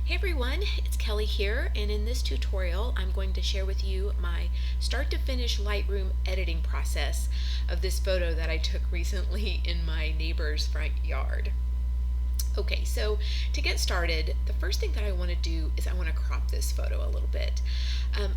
Hey everyone, it's Kelly here, and in this tutorial I'm going to share with you my start to finish Lightroom editing process of this photo that I took recently in my neighbor's front yard. Okay, so to get started, the first thing that I want to do is I want to crop this photo a little bit.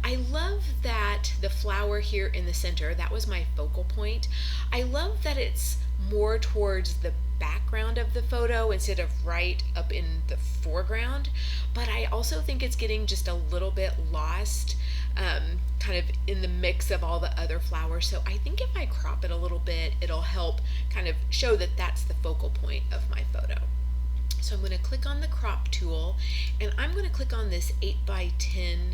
I love that the flower here in the center, that was my focal point. I love that it's more towards the background of the photo instead of right up in the foreground, but I also think it's getting just a little bit lost kind of in the mix of all the other flowers. So I think if I crop it a little bit, it'll help kind of show that that's the focal point of my photo. So I'm going to click on the crop tool, and I'm going to click on this 8:10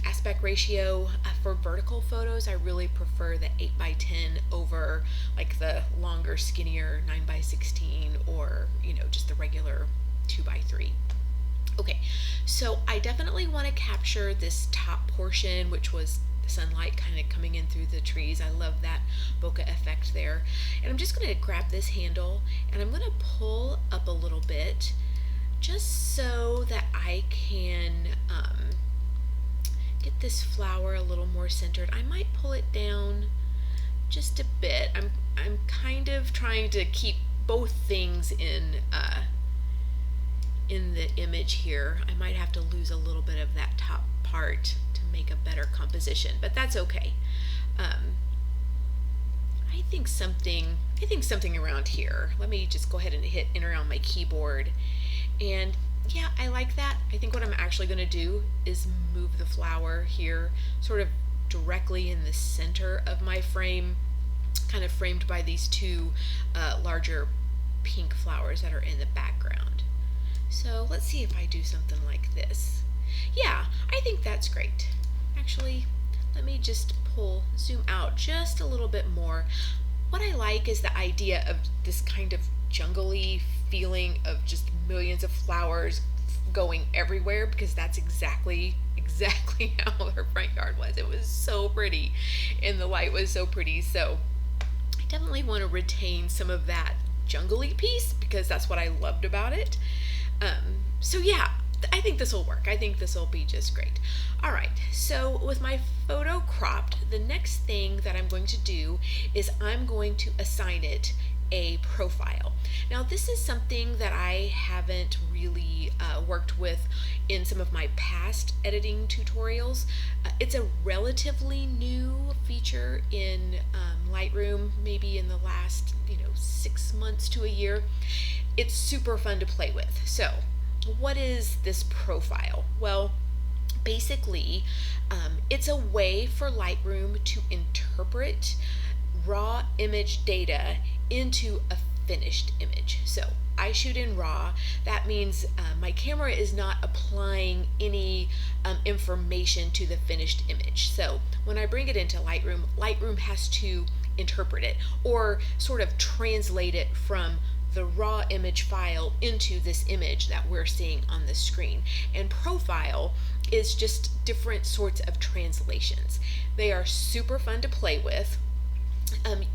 aspect ratio. For vertical photos, I really prefer the 8:10 over like the longer, skinnier 9:16 or, just the regular 2:3. Okay, so I definitely want to capture this top portion, which was sunlight kind of coming in through the trees. I love that bokeh effect there. And I'm just going to grab this handle and I'm going to pull up a little bit just so that I can get this flower a little more centered. I might pull it down just a bit. I'm kind of trying to keep both things in the image here. I might have to lose a little bit of that top part to make a better composition, but that's okay. I think something around here. Let me just go ahead and hit enter on my keyboard. And yeah, I like that. I think what I'm actually going to do is move the flower here sort of directly in the center of my frame, kind of framed by these two larger pink flowers that are in the background. So let's see if I do something like this. Yeah, I think that's great. Actually, let me just zoom out just a little bit more. What I like is the idea of this kind of jungly feeling of just millions of flowers going everywhere, because that's exactly how her front yard was. It was so pretty and the light was so pretty. So I definitely want to retain some of that jungly piece because that's what I loved about it. So yeah, I think this will work. I think this will be just great. All right, so with my photo cropped, the next thing that I'm going to do is I'm going to assign it a profile. Now this is something that I haven't really worked with in some of my past editing tutorials. It's a relatively new feature in Lightroom, maybe in the last 6 months to a year. It's super fun to play with. So what is this profile? Well, basically, it's a way for Lightroom to interpret raw image data into a finished image. So I shoot in RAW. That means my camera is not applying any information to the finished image. So when I bring it into Lightroom, Lightroom has to interpret it or sort of translate it from the raw image file into this image that we're seeing on the screen. And profile is just different sorts of translations. They are super fun to play with.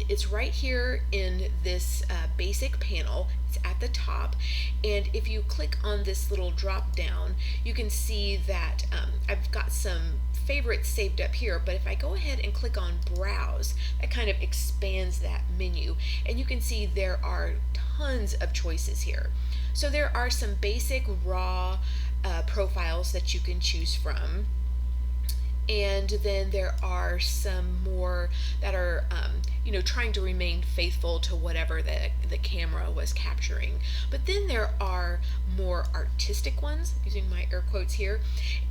It's right here in this basic panel. It's at the top, and if you click on this little drop down, you can see that I've got some favorites saved up here, but if I go ahead and click on browse, that kind of expands that menu, and you can see there are tons of choices here. So there are some basic raw profiles that you can choose from, and then there are some more that are trying to remain faithful to whatever the camera was capturing. But then there are more artistic ones, using my air quotes here,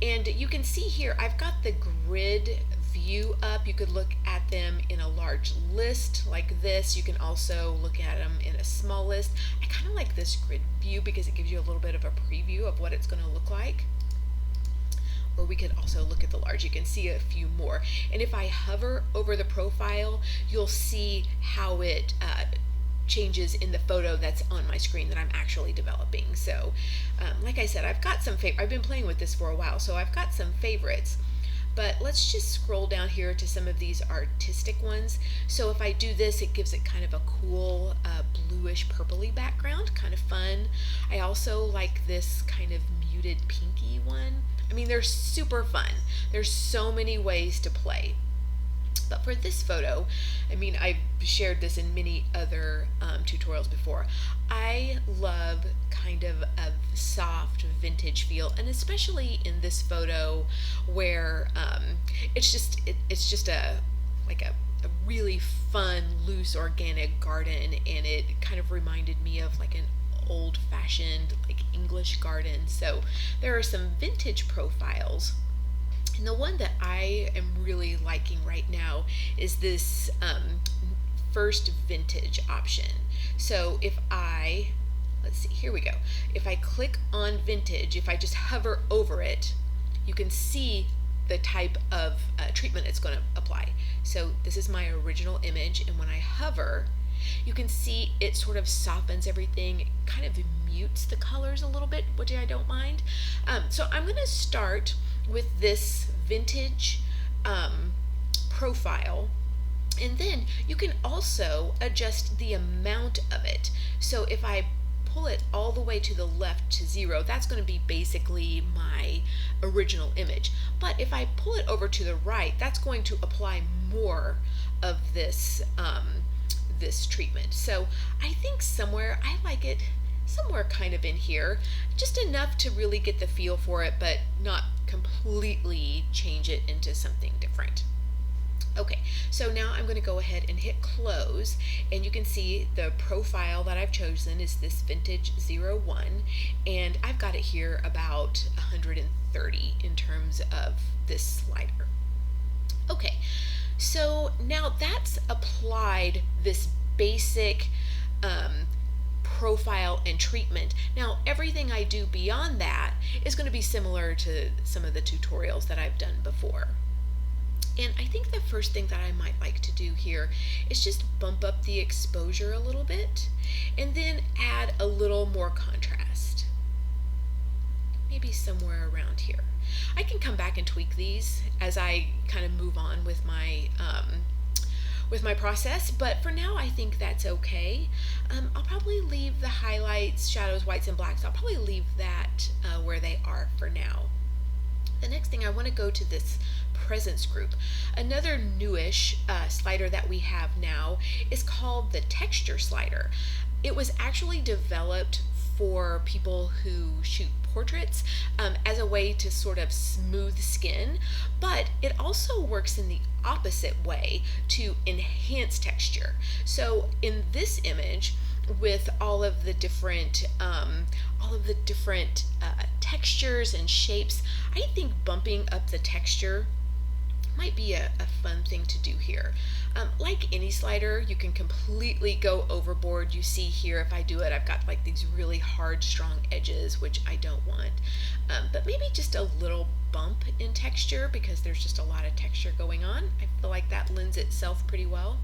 and you can see here I've got the grid view up. You could look at them in a large list like this. You can also look at them in a small list. I kind of like this grid view because it gives you a little bit of a preview of what it's going to look like. Or we could also look at the large. You can see a few more. And if I hover over the profile, you'll see how it changes in the photo that's on my screen that I'm actually developing. So like I said, I've got some I've been playing with this for a while, so I've got some favorites. But let's just scroll down here to some of these artistic ones. So if I do this, it gives it kind of a cool bluish purpley background, kind of fun. I also like this kind of muted pinky one. I mean, they're super fun. There's so many ways to play. But for this photo, I mean, I've shared this in many other tutorials before. I love kind of a soft vintage feel, and especially in this photo where it's just a like a really fun, loose, organic garden, and it kind of reminded me of like an old-fashioned like English garden. So there are some vintage profiles. And the one that I am really liking right now is this first vintage option. So if let's see, here we go. If I click on vintage, if I just hover over it, you can see the type of treatment it's going to apply. So this is my original image, and when I hover, you can see it sort of softens everything. It kind of mutes the colors a little bit, which I don't mind. So I'm going to start with this vintage profile, and then you can also adjust the amount of it. So if I pull it all the way to the left to 0, that's going to be basically my original image. But if I pull it over to the right, that's going to apply more of this this treatment. So I think I like it somewhere kind of in here, just enough to really get the feel for it, but not completely change it into something different. Okay, so now I'm going to go ahead and hit close, and you can see the profile that I've chosen is this vintage 01, and I've got it here about 130 in terms of this slider. Okay, so now that's applied this basic profile and treatment. Now everything I do beyond that is going to be similar to some of the tutorials that I've done before. And I think the first thing that I might like to do here is just bump up the exposure a little bit and then add a little more contrast. Maybe somewhere around here. I can come back and tweak these as I kind of move on with my process, but for now I think that's okay. I'll probably leave the highlights, shadows, whites, and blacks. I'll probably leave that where they are for now. The next thing, I want to go to this presence group. Another newish slider that we have now is called the texture slider. It was actually developed for people who shoot portraits as a way to sort of smooth skin, but it also works in the opposite way to enhance texture. So in this image, with all of the different textures and shapes, I think bumping up the texture might be a fun thing to do here. Like any slider, you can completely go overboard. You see here, if I do it, I've got like these really hard, strong edges, which I don't want. But maybe just a little bump in texture, because there's just a lot of texture going on. I feel like that lends itself pretty well.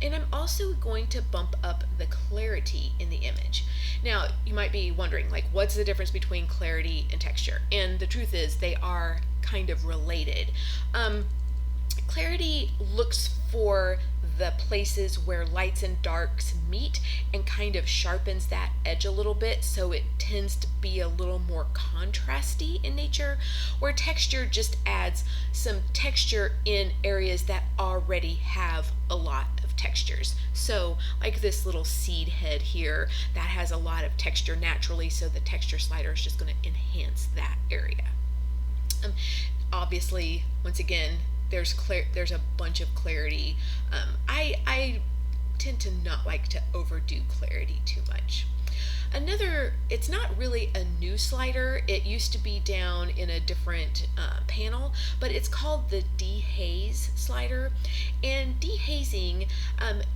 And I'm also going to bump up the clarity in the image. Now, you might be wondering, like, what's the difference between clarity and texture? And the truth is, they are kind of related. Clarity looks for the places where lights and darks meet and kind of sharpens that edge a little bit, so it tends to be a little more contrasty in nature, where texture just adds some texture in areas that already have a lot of textures. So like this little seed head here, that has a lot of texture naturally, so the texture slider is just going to enhance that area. Obviously, once again, there's a bunch of clarity. I tend to not like to overdo clarity too much. It's not really a new slider. It used to be down in a different panel, but it's called the dehaze slider. And dehazing,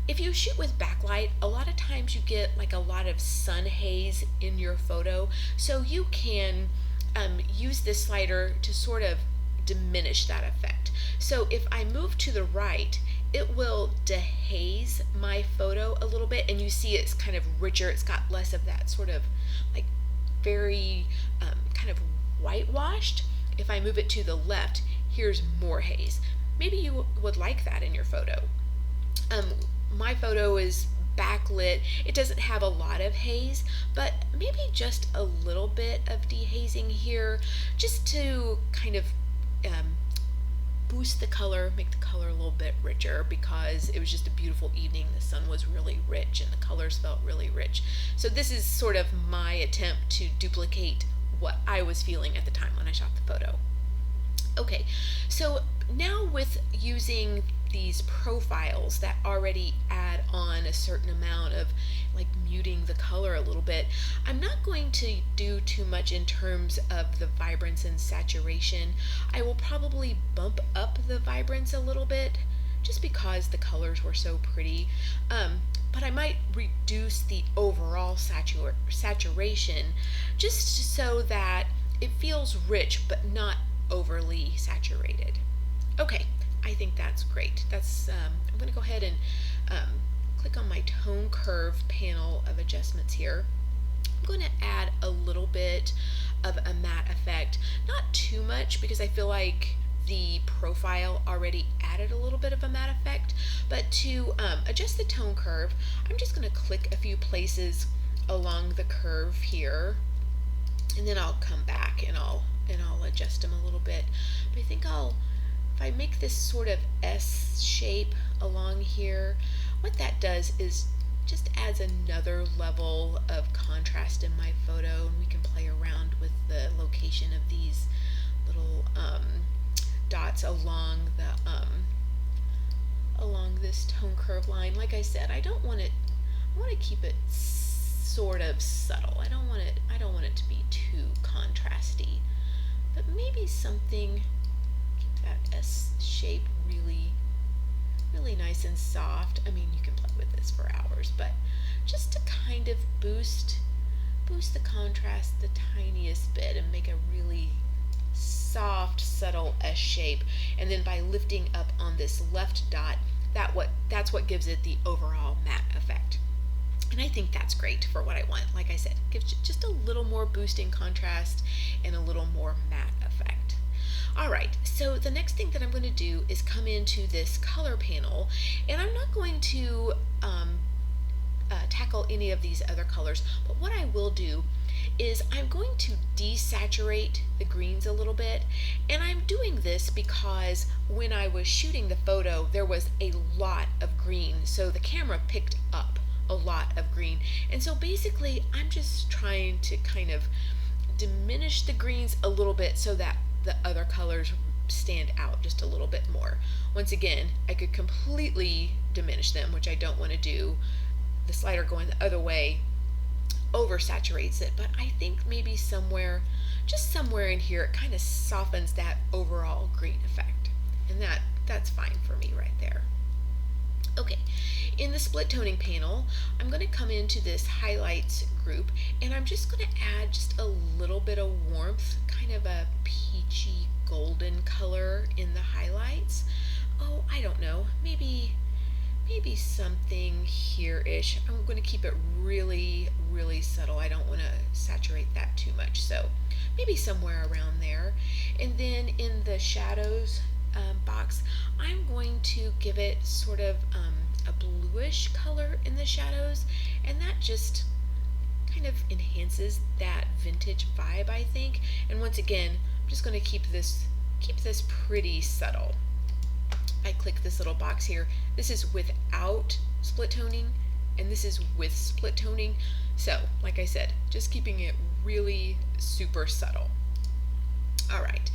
if you shoot with backlight, a lot of times you get like a lot of sun haze in your photo, so you can use this slider to sort of diminish that effect. So if I move to the right, it will dehaze my photo a little bit, and you see it's kind of richer. It's got less of that sort of like very kind of whitewashed. If I move it to the left, here's more haze. Maybe you would like that in your photo. My photo is backlit. It doesn't have a lot of haze, but maybe just a little bit of dehazing here, just to kind of boost the color, make the color a little bit richer, because it was just a beautiful evening. The sun was really rich and the colors felt really rich. So this is sort of my attempt to duplicate what I was feeling at the time when I shot the photo. Okay, so now with using these profiles that already add on a certain amount of like muting the color a little bit, I'm not going to do too much in terms of the vibrance and saturation. I will probably bump up the vibrance a little bit just because the colors were so pretty. But I might reduce the overall saturation just so that it feels rich but not overly saturated. Okay, I think that's great. I'm going to go ahead and click on my tone curve panel of adjustments here. I'm going to add a little bit of a matte effect, not too much because I feel like the profile already added a little bit of a matte effect, but to adjust the tone curve, I'm just going to click a few places along the curve here, and then I'll come back and I'll adjust them a little bit. But I think if I make this sort of S shape along here, what that does is just adds another level of contrast in my photo, and we can play around with the location of these little dots along the along this tone curve line. Like I said, I want to keep it sort of subtle. I don't want it to be too contrasty, but maybe something, keep that S shape really nice and soft. I mean, you can play with this for hours, but just to kind of boost the contrast the tiniest bit and make a really soft, subtle S shape. And then by lifting up on this left dot, that's what gives it the overall matte effect. And I think that's great for what I want. Like I said, gives just a little more boost in contrast and a little more matte effect. Alright, so the next thing that I'm going to do is come into this color panel, and I'm not going to tackle any of these other colors, but what I will do is I'm going to desaturate the greens a little bit, and I'm doing this because when I was shooting the photo there was a lot of green, so the camera picked up a lot of green, and so basically I'm just trying to kind of diminish the greens a little bit so that the other colors stand out just a little bit more. Once again, I could completely diminish them, which I don't want to do. The slider going the other way oversaturates it, but I think maybe just somewhere in here, it kind of softens that overall green effect, and that's fine for me right there. Okay, in the split toning panel, I'm going to come into this highlights group, and I'm just going to add just a little bit of warmth, kind of a peachy golden color in the highlights. Oh, I don't know, maybe something here-ish. I'm going to keep it really subtle. I don't want to saturate that too much, so maybe somewhere around there. And then in the shadows box, I'm going to give it sort of a bluish color in the shadows, and that just kind of enhances that vintage vibe, I think. And once again, I'm just going to keep this pretty subtle. I click this little box here. This is without split toning, and this is with split toning. So, like I said, just keeping it really super subtle. Alright,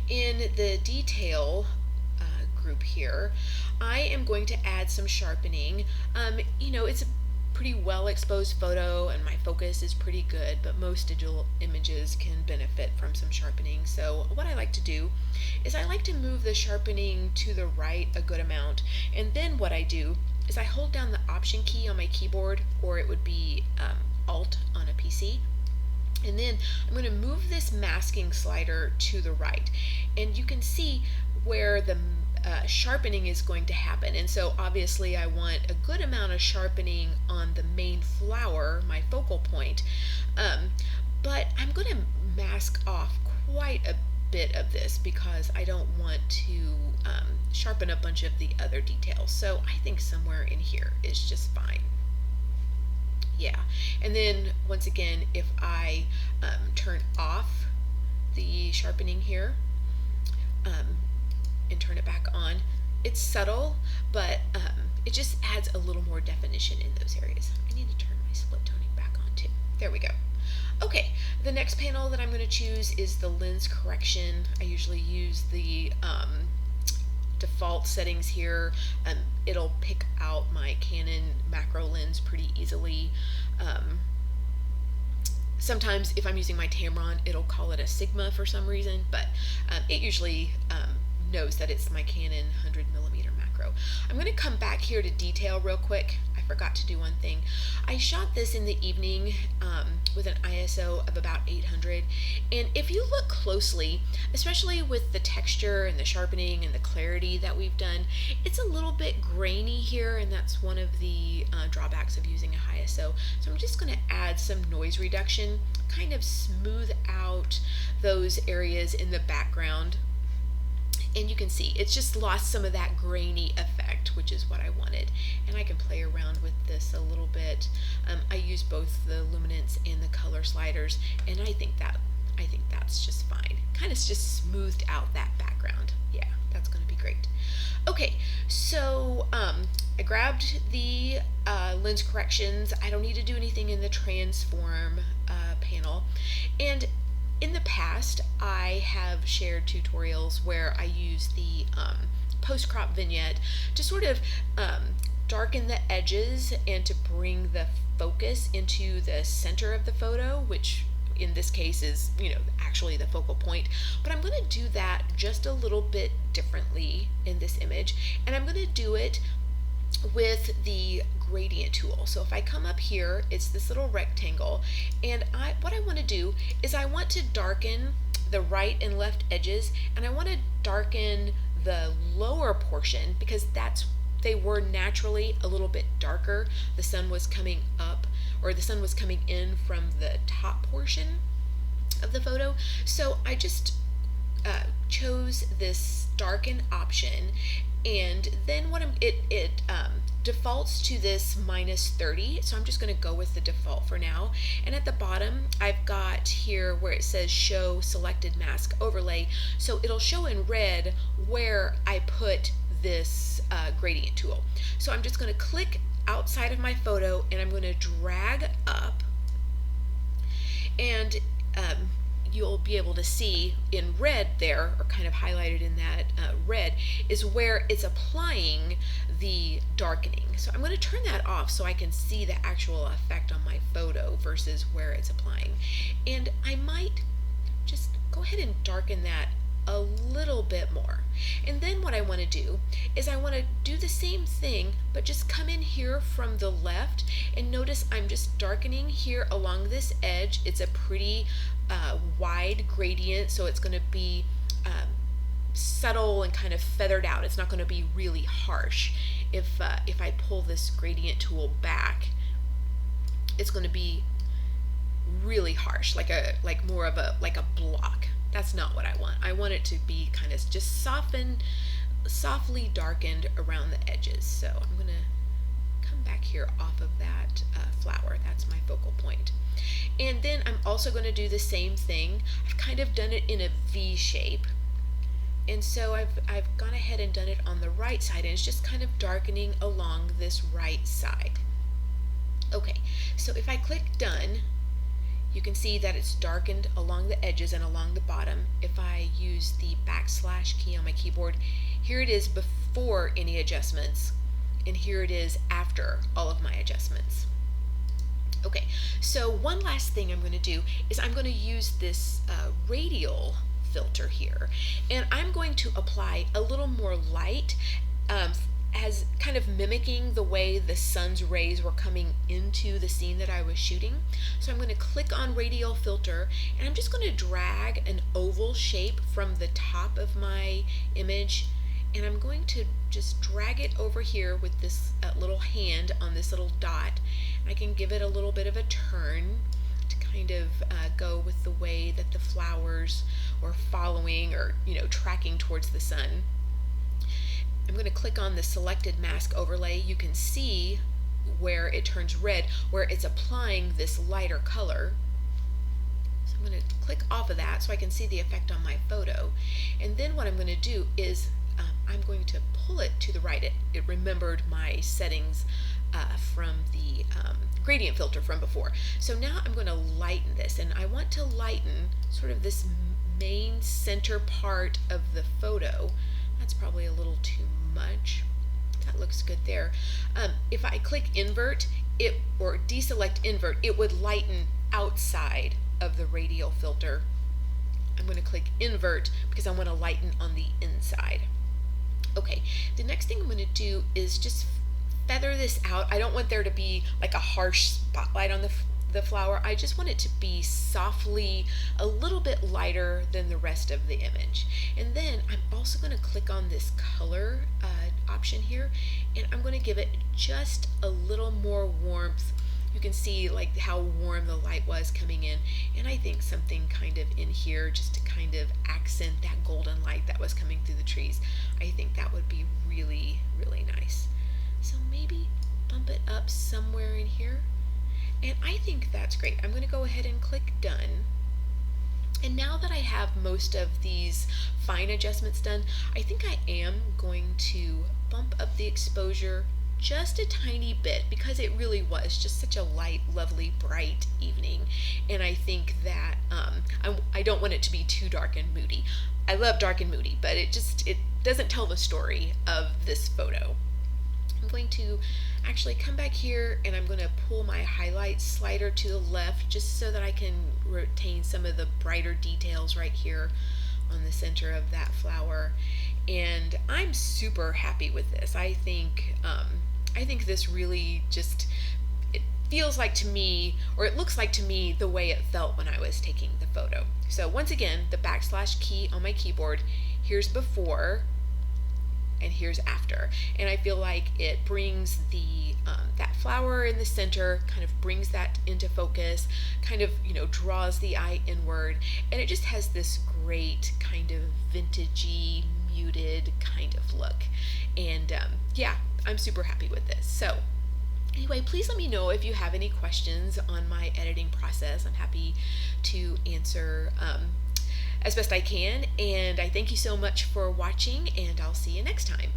in the detail group here, I am going to add some sharpening. It's a pretty well exposed photo and my focus is pretty good, but most digital images can benefit from some sharpening. So what I like to do is I like to move the sharpening to the right a good amount, and then what I do is I hold down the Option key on my keyboard, or it would be Alt on a PC, and then I'm going to move this masking slider to the right, and you can see where the sharpening is going to happen. And so obviously I want a good amount of sharpening on the main flower, my focal point, but I'm going to mask off quite a bit of this because I don't want to sharpen a bunch of the other details. So I think somewhere in here is just fine. Yeah, and then once again, if I turn off the sharpening here and turn it back on, it's subtle, but it just adds a little more definition in those areas. I need to turn my split toning back on too. There we go. Okay, the next panel that I'm going to choose is the lens correction. I usually use the default settings here. It'll pick out my Canon macro lens pretty easily. Sometimes if I'm using my Tamron, it'll call it a Sigma for some reason, but it usually knows that it's my Canon 100mm macro. I'm going to come back here to detail real quick. I forgot to do one thing. I shot this in the evening with an ISO of about 800, and if you look closely, especially with the texture and the sharpening and the clarity that we've done, it's a little bit grainy here, and that's one of the drawbacks of using a high ISO. So I'm just going to add some noise reduction, kind of smooth out those areas in the background. And you can see it's just lost some of that grainy effect, which is what I wanted. And I can play around with this a little bit. I use both the luminance and the color sliders, and I think that's just fine. Kind of just smoothed out that background. Yeah, that's going to be great. Okay, so I grabbed the lens corrections. I don't need to do anything in the transform panel. And in the past, I have shared tutorials where I use the post-crop vignette to sort of darken the edges and to bring the focus into the center of the photo, which in this case is, actually the focal point. But I'm going to do that just a little bit differently in this image, and I'm going to do it with the gradient tool. So if I come up here, it's this little rectangle, and what I want to do is I want to darken the right and left edges, and I want to darken the lower portion because they were naturally a little bit darker. The sun was coming up, or the sun was coming in from the top portion of the photo. So I just chose this darken option, and then it defaults to this -30, so I'm just going to go with the default for now. And at the bottom, I've got here where it says show selected mask overlay, so it'll show in red where I put this gradient tool. So I'm just going to click outside of my photo, and I'm going to drag up, and you'll be able to see in red there, or kind of highlighted in that red, is where it's applying the darkening. So I'm going to turn that off so I can see the actual effect on my photo versus where it's applying. And I might just go ahead and darken that a little bit more. And then what I want to do is I want to do the same thing, but just come in here from the left, and notice I'm just darkening here along this edge. It's a pretty wide gradient, so it's going to be subtle and kind of feathered out. It's not going to be really harsh. If I pull this gradient tool back, it's going to be really harsh, like more of a block. That's not what I want. I want it to be kind of just softly darkened around the edges. So I'm going to come back here off of that flower. That's my focal point. And then I'm also going to do the same thing. I've kind of done it in a V shape. And so I've gone ahead and done it on the right side, and it's just kind of darkening along this right side. Okay, so if I click done, you can see that it's darkened along the edges and along the bottom. If I use the / key on my keyboard, here it is before any adjustments, and here it is after all of my adjustments. Okay, so one last thing I'm going to do is I'm going to use this radial filter here, and I'm going to apply a little more light as kind of mimicking the way the sun's rays were coming into the scene that I was shooting. So I'm going to click on radial filter, and I'm just going to drag an oval shape from the top of my image, and I'm going to just drag it over here with this little hand on this little dot. I can give it a little bit of a turn to kind of go with the way that the flowers or following or, tracking towards the sun. I'm going to click on the selected mask overlay. You can see where it turns red, where it's applying this lighter color. So I'm going to click off of that so I can see the effect on my photo. And then what I'm going to do is I'm going to pull it to the right. It remembered my settings from the gradient filter from before. So now I'm going to lighten this, and I want to lighten sort of this main center part of the photo. That's probably a little too much. That looks good there. If I click invert or deselect invert, it would lighten outside of the radial filter. I'm going to click invert because I want to lighten on the inside. Okay, the next thing I'm going to do is just feather this out. I don't want there to be like a harsh spotlight on the flower. I just want it to be softly a little bit lighter than the rest of the image. And then I'm also going to click on this color option here, and I'm going to give it just a little more warmth. You can see like how warm the light was coming in, and I think something kind of in here just to kind of accent that golden light that was coming through the trees. I think that would be really, really nice. So maybe bump it up somewhere in here. And I think that's great. I'm going to go ahead and click done. And now that I have most of these fine adjustments done, I think I am going to bump up the exposure just a tiny bit, because it really was just such a light, lovely, bright evening. And I think that I don't want it to be too dark and moody. I love dark and moody, but it doesn't tell the story of this photo. I'm going to actually come back here, and I'm going to pull my highlight slider to the left just so that I can retain some of the brighter details right here on the center of that flower. And I'm super happy with this. I think this really just, it feels like to me, or it looks like to me, the way it felt when I was taking the photo. So once again, the backslash key on my keyboard, here's before and here's after, and I feel like it brings the that flower in the center, kind of brings that into focus, kind of draws the eye inward, and it just has this great kind of vintagey, muted kind of look. And yeah, I'm super happy with this. So anyway, please let me know if you have any questions on my editing process. I'm happy to answer as best I can, and I thank you so much for watching, and I'll see you next time.